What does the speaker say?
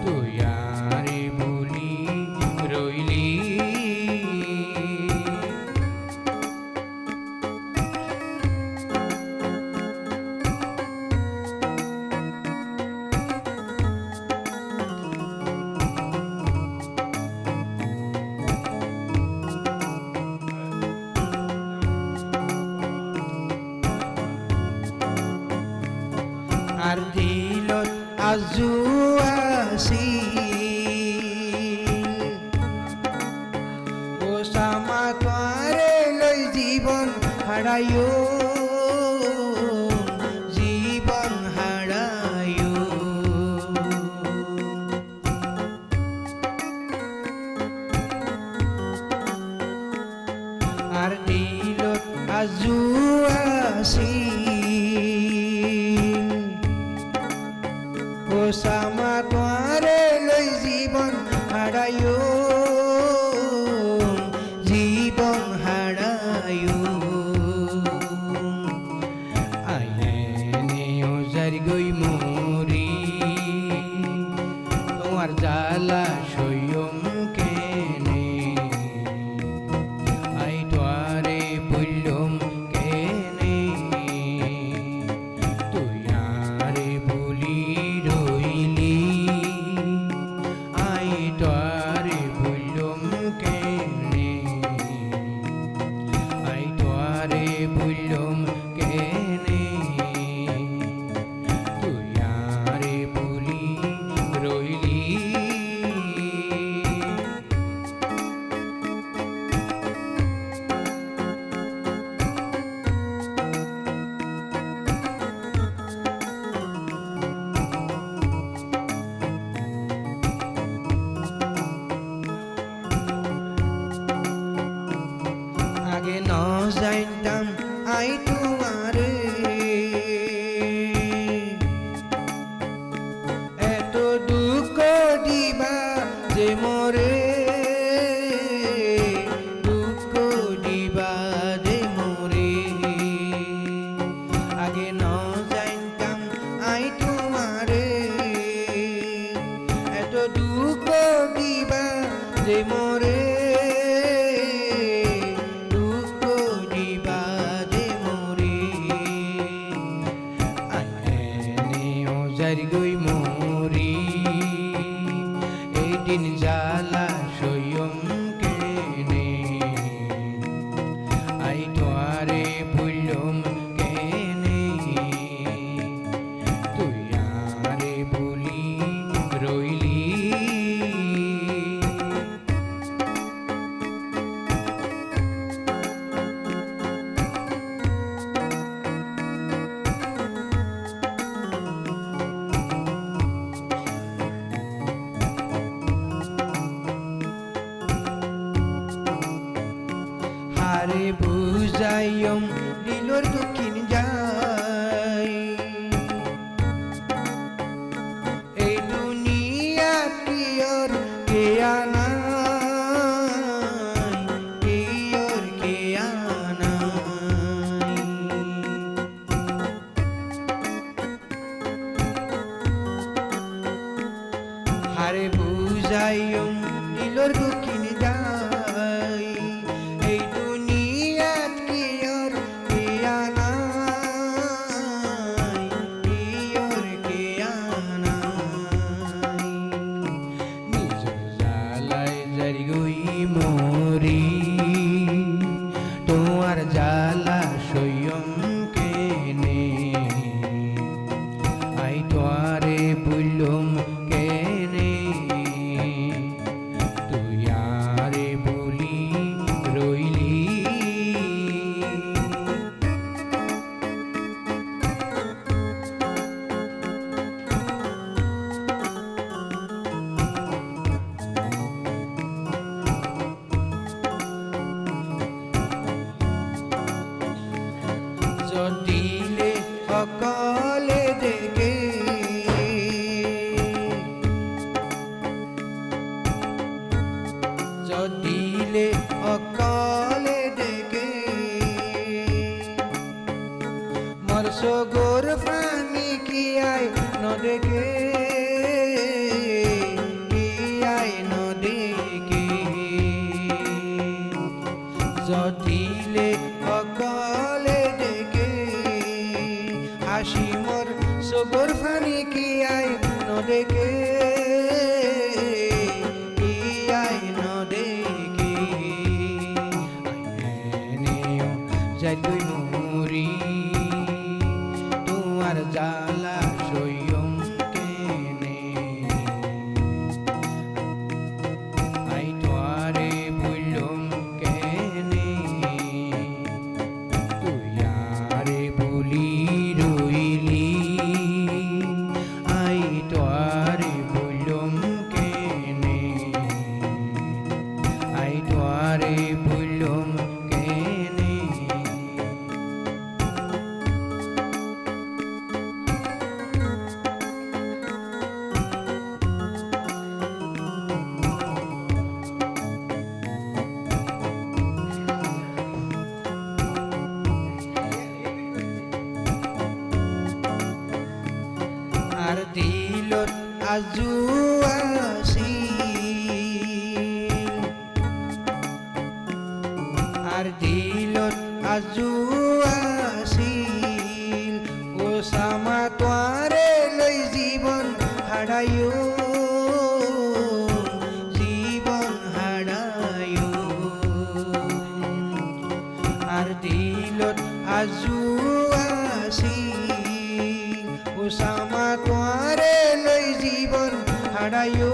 তুই আরে বলি রইলি আর দিলত আজু আছিল ও সামা তোরে লই জীবন হারায়ো জীবন হারায়ো আর দিলত আজু আছিল ও সামা তোরে লই জীবন হারায়ো জীবন হারায়ো আইনে ও জারি গই মরি তোমার জ্বালা সইয়ম কেনে আই তোরে বললুম কেনে তুই আরে বলি রইলি আই তোরে বললুম কেনে আই তোরে বললুম কেনে তুই আরে বলি রইলি আগে ন যাইতাম আই তোমারে এত দুঃখ দিবা যে মোরে দুঃখ দিবা যে মোরে আগে ন যাইতাম আই তোমারে এত দুঃখ দিবা যে মোরে জারি গই মরি এই দিন জ্বালা সইয়ম কেনে আই তোরে বললুম কেনে তুই আরে বলি রইলি আরে বুঝাইম দিলর দক্ষিণ যাই এই দুনিয়া কিয়র কেয়ানাই কিয়র কেয়ানাই আরে বুঝাইম দিলর দক্ষিণ যাই এই দুনিয়াত কিয়র কেয়ানাই কিয়র কেয়ানাই নিজর জ্বালায় জারি গই মরি তোমার জ্বালা সইয়ম কেনে আই তোরে বললুম কেনে তুই আরে বলি রইলি যদিলে অকলে দেখে যদিলে অকলে দেখে মরস গোর ফানি কি আয় ন দেখে আজু আছিল আর দিলত আজু আছিল ওসামা তোয়ারে লৈ জীবন হারায়ো জীবন হারায়ো আর দিলত আজু আছিল ওসামা তোয়ারে লৈ জীবন হারায়ো